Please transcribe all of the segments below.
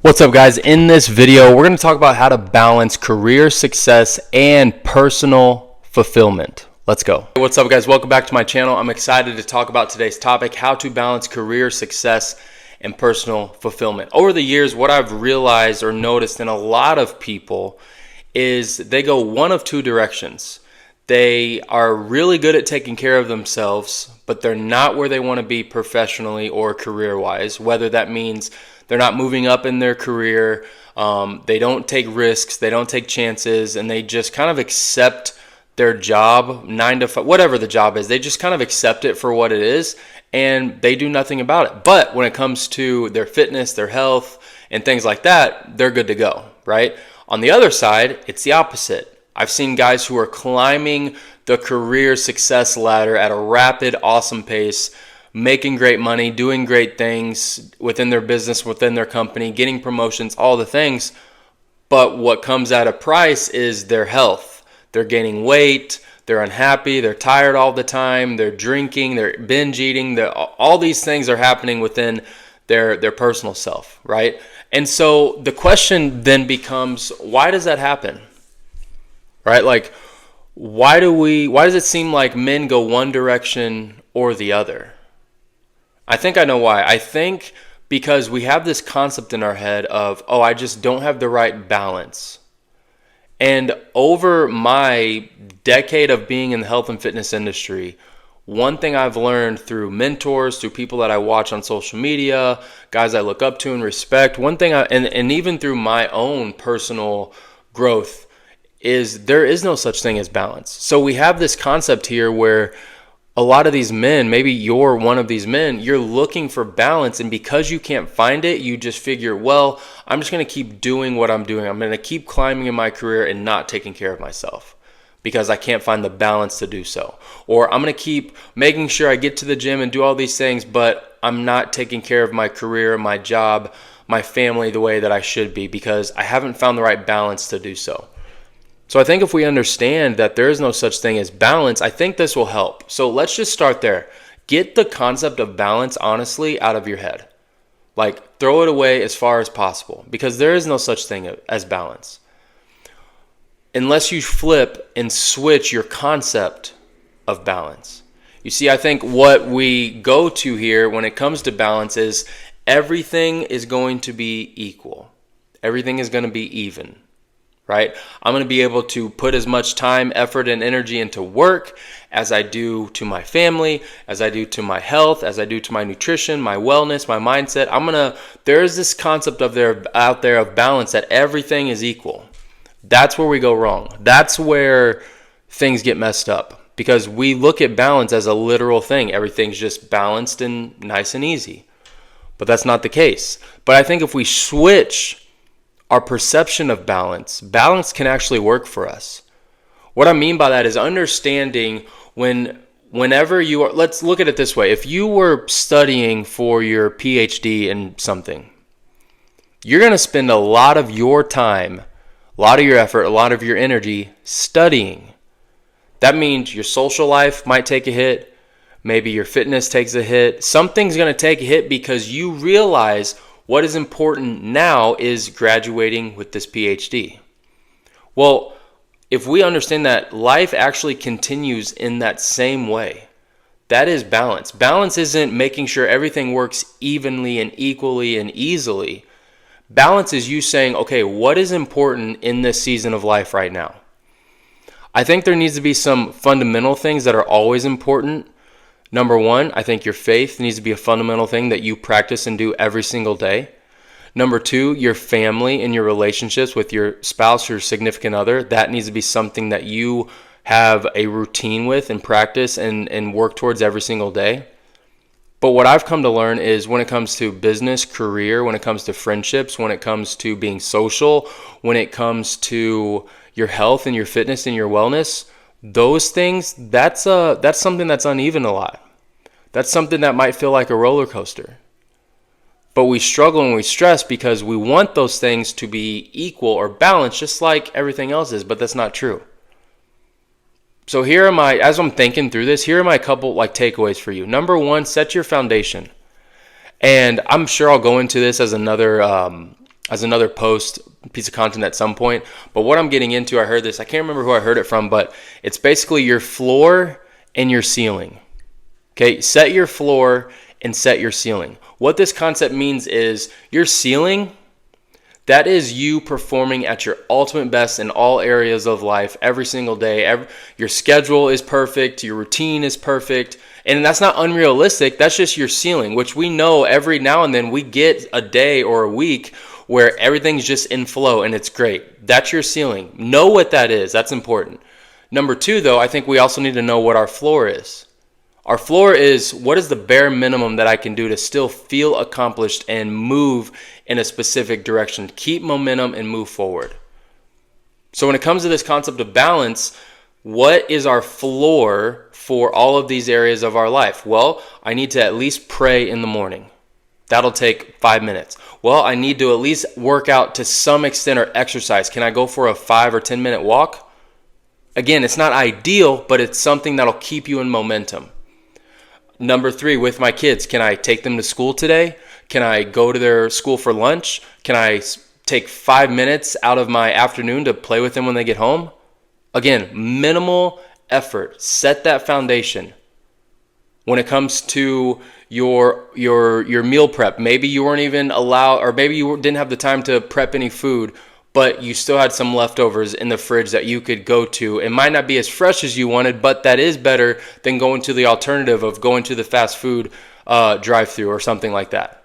What's up, guys? In this video, we're going to talk about how to balance career success and personal fulfillment. Let's go. What's up, guys? Welcome back to my channel. I'm excited to talk about today's topic, how to balance career success and personal fulfillment. Over the years, what I've realized or noticed in a lot of people is they go one of two directions. They are really good at taking care of themselves, but they're not where they want to be professionally or career-wise, whether that means they're not moving up in their career, they don't take risks, they don't take chances, and they just kind of accept their job, 9 to 5, whatever the job is. They just kind of accept it for what it is, and they do nothing about it. But when it comes to their fitness, their health, and things like that, they're good to go, right? On the other side, it's the opposite. I've seen guys who are climbing the career success ladder at a rapid, awesome pace, making great money, doing great things within their business, within their company, getting promotions, all the things. But what comes at a price is their health. They're gaining weight, they're unhappy, they're tired all the time, they're drinking, they're binge eating, all these things are happening within their personal self, right? And so the question then becomes, why does that happen? Right? Like, why does it seem like men go one direction or the other? I think I know why. I think because we have this concept in our head of, oh, I just don't have the right balance. And over my decade of being in the health and fitness industry, one thing I've learned through mentors, through people that I watch on social media, guys I look up to and respect, one thing and even through my own personal growth, is there is no such thing as balance. So we have this concept here where a lot of these men, maybe you're one of these men, you're looking for balance, and because you can't find it, you just figure, well, I'm just going to keep doing what I'm doing. I'm going to keep climbing in my career and not taking care of myself because I can't find the balance to do so. Or I'm going to keep making sure I get to the gym and do all these things, but I'm not taking care of my career, my job, my family the way that I should be because I haven't found the right balance to do so. So I think if we understand that there is no such thing as balance, I think this will help. So let's just start there. Get the concept of balance, honestly, out of your head. Like, throw it away as far as possible because there is no such thing as balance. Unless you flip and switch your concept of balance. You see, I think what we go to here when it comes to balance is everything is going to be equal. Everything is going to be even. Right? I'm going to be able to put as much time, effort, and energy into work as I do to my family, as I do to my health, as I do to my nutrition, my wellness, my mindset. There is this concept out there of balance that everything is equal. That's where we go wrong. That's where things get messed up because we look at balance as a literal thing. Everything's just balanced and nice and easy. But that's not the case. But I think if we switch our perception of balance can actually work for us. What I mean by that is understanding whenever you are, let's look at it this way. If you were studying for your PhD in something, you're going to spend a lot of your time, a lot of your effort, a lot of your energy studying. That means your social life might take a hit. Maybe your fitness takes a hit. Something's going to take a hit because you realize what is important now is graduating with this PhD. Well, if we understand that life actually continues in that same way, that is balance. Balance isn't making sure everything works evenly and equally and easily. Balance is you saying, okay, what is important in this season of life right now? I think there needs to be some fundamental things that are always important. Number one, I think your faith needs to be a fundamental thing that you practice and do every single day. Number two, your family and your relationships with your spouse or significant other, that needs to be something that you have a routine with and practice and work towards every single day. But what I've come to learn is when it comes to business, career, when it comes to friendships, when it comes to being social, when it comes to your health and your fitness and your wellness, those things, that's something that's uneven a lot. That's something that might feel like a roller coaster. But we struggle and we stress because we want those things to be equal or balanced just like everything else is, but that's not true. So as I'm thinking through this, here are my couple takeaways for you. Number one, set your foundation. And I'm sure I'll go into this as another as another post, piece of content at some point. But what I'm getting into, I heard this, I can't remember who I heard it from, but it's basically your floor and your ceiling. Okay, set your floor and set your ceiling. What this concept means is your ceiling, that is you performing at your ultimate best in all areas of life every single day. Your schedule is perfect, your routine is perfect, and that's not unrealistic. That's just your ceiling, which we know every now and then we get a day or a week where everything's just in flow and it's great. That's your ceiling. Know what that is. That's important. Number two, though, I think we also need to know what our floor is. Our floor is, what is the bare minimum that I can do to still feel accomplished and move in a specific direction, keep momentum and move forward. So when it comes to this concept of balance, what is our floor for all of these areas of our life? Well, I need to at least pray in the morning. That'll take 5 minutes. Well, I need to at least work out to some extent or exercise. Can I go for a 5 or 10 minute walk? Again, it's not ideal, but it's something that'll keep you in momentum. Number three, with my kids, can I take them to school today? Can I go to their school for lunch? Can I take 5 minutes out of my afternoon to play with them when they get home? Again, minimal effort. Set that foundation. When it comes to your meal prep, maybe you weren't even allowed, or maybe you didn't have the time to prep any food, but you still had some leftovers in the fridge that you could go to. It might not be as fresh as you wanted, but that is better than going to the alternative of going to the fast food drive-thru or something like that.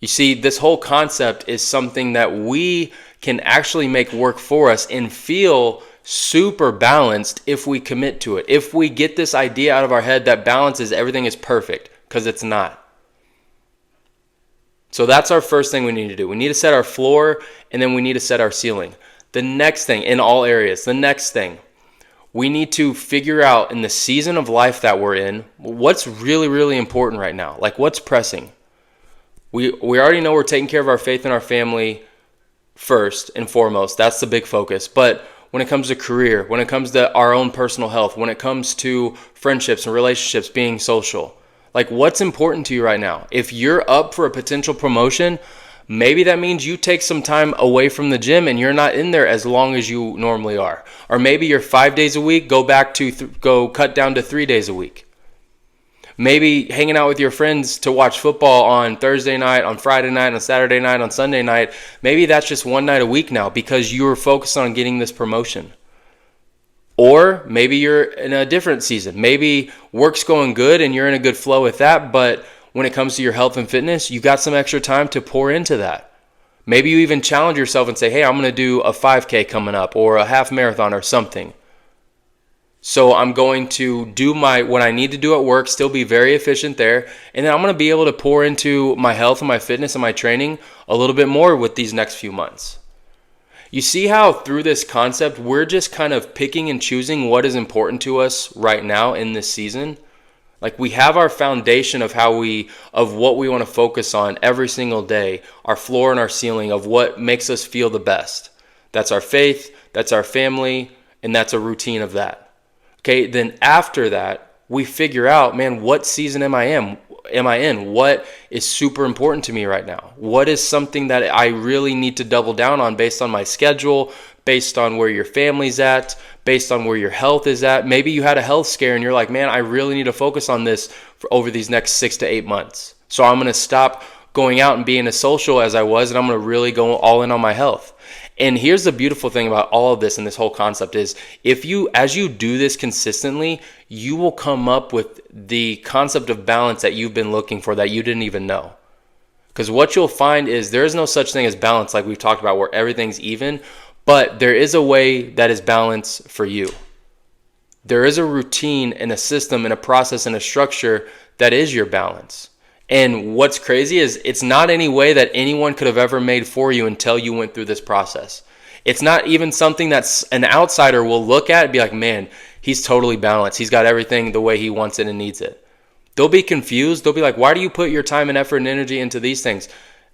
You see, this whole concept is something that we can actually make work for us and feel super balanced if we commit to it. If we get this idea out of our head that balance is everything is perfect, because it's not. So that's our first thing we need to do. We need to set our floor, and then we need to set our ceiling. The next thing, in all areas, we need to figure out in the season of life that we're in, what's really, really important right now. Like, what's pressing? We already know we're taking care of our faith and our family first and foremost. That's the big focus. But when it comes to career, when it comes to our own personal health, when it comes to friendships and relationships, being social, like, what's important to you right now? If you're up for a potential promotion, maybe that means you take some time away from the gym and you're not in there as long as you normally are. Or maybe you're 5 days a week, go cut down to 3 days a week. Maybe hanging out with your friends to watch football on Thursday night, on Friday night, on Saturday night, on Sunday night. Maybe that's just one night a week now because you were focused on getting this promotion. Or maybe you're in a different season. Maybe work's going good and you're in a good flow with that, but when it comes to your health and fitness, you got some extra time to pour into that. Maybe you even challenge yourself and say, hey, I'm going to do a 5K coming up or a half marathon or something. So I'm going to do what I need to do at work, still be very efficient there, and then I'm going to be able to pour into my health and my fitness and my training a little bit more with these next few months. You see how through this concept, we're just kind of picking and choosing what is important to us right now in this season? Like, we have our foundation of what we want to focus on every single day, our floor and our ceiling of what makes us feel the best. That's our faith, that's our family, and that's a routine of that. Okay, then after that, we figure out, man, what season am I in? What is super important to me right now? What is something that I really need to double down on based on my schedule, based on where your family's at, based on where your health is at? Maybe you had a health scare and you're like, man, I really need to focus on this for over these next 6 to 8 months. So I'm going to stop going out and being as social as I was, and I'm going to really go all in on my health. And here's the beautiful thing about all of this and this whole concept is as you do this consistently, you will come up with the concept of balance that you've been looking for that you didn't even know. Because what you'll find is there is no such thing as balance like we've talked about where everything's even, but there is a way that is balance for you. There is a routine and a system and a process and a structure that is your balance. And what's crazy is it's not any way that anyone could have ever made for you until you went through this process. It's not even something that an outsider will look at and be like, man, he's totally balanced. He's got everything the way he wants it and needs it. They'll be confused. They'll be like, why do you put your time and effort and energy into these things?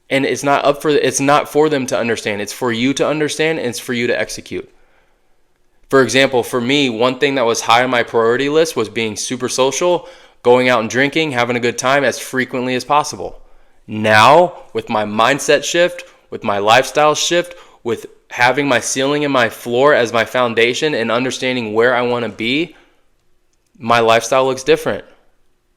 And it's not for them to understand. It's for you to understand, and it's for you to execute. For example, for me, one thing that was high on my priority list was being super social, going out and drinking, having a good time as frequently as possible. Now, with my mindset shift, with my lifestyle shift, with having my ceiling and my floor as my foundation and understanding where I want to be, my lifestyle looks different.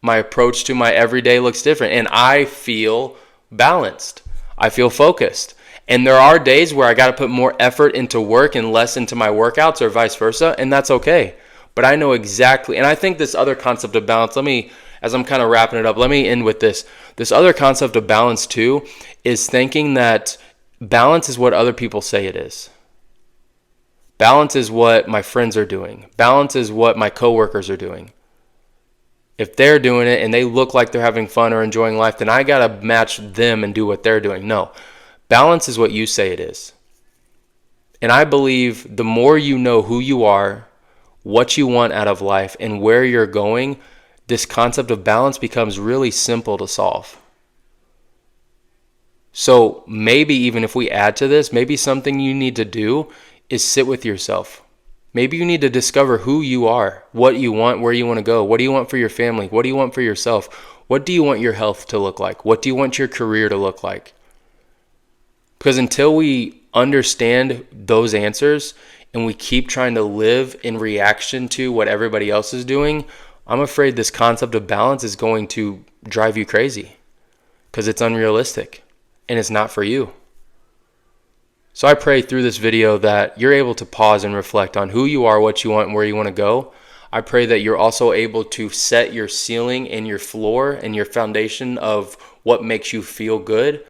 My approach to my everyday looks different, and I feel balanced. I feel focused. And there are days where I got to put more effort into work and less into my workouts, or vice versa, and that's okay. But I know exactly, and I think this other concept of balance, as I'm kind of wrapping it up, let me end with this. This other concept of balance too is thinking that balance is what other people say it is. Balance is what my friends are doing. Balance is what my coworkers are doing. If they're doing it and they look like they're having fun or enjoying life, then I got to match them and do what they're doing. No, balance is what you say it is. And I believe the more you know who you are, what you want out of life, and where you're going, this concept of balance becomes really simple to solve. So maybe even if we add to this, maybe something you need to do is sit with yourself. Maybe you need to discover who you are, what you want, where you want to go. What do you want for your family? What do you want for yourself? What do you want your health to look like? What do you want your career to look like? Because until we understand those answers and we keep trying to live in reaction to what everybody else is doing, I'm afraid this concept of balance is going to drive you crazy because it's unrealistic and it's not for you. So I pray through this video that you're able to pause and reflect on who you are, what you want, and where you want to go. I pray that you're also able to set your ceiling and your floor and your foundation of what makes you feel good.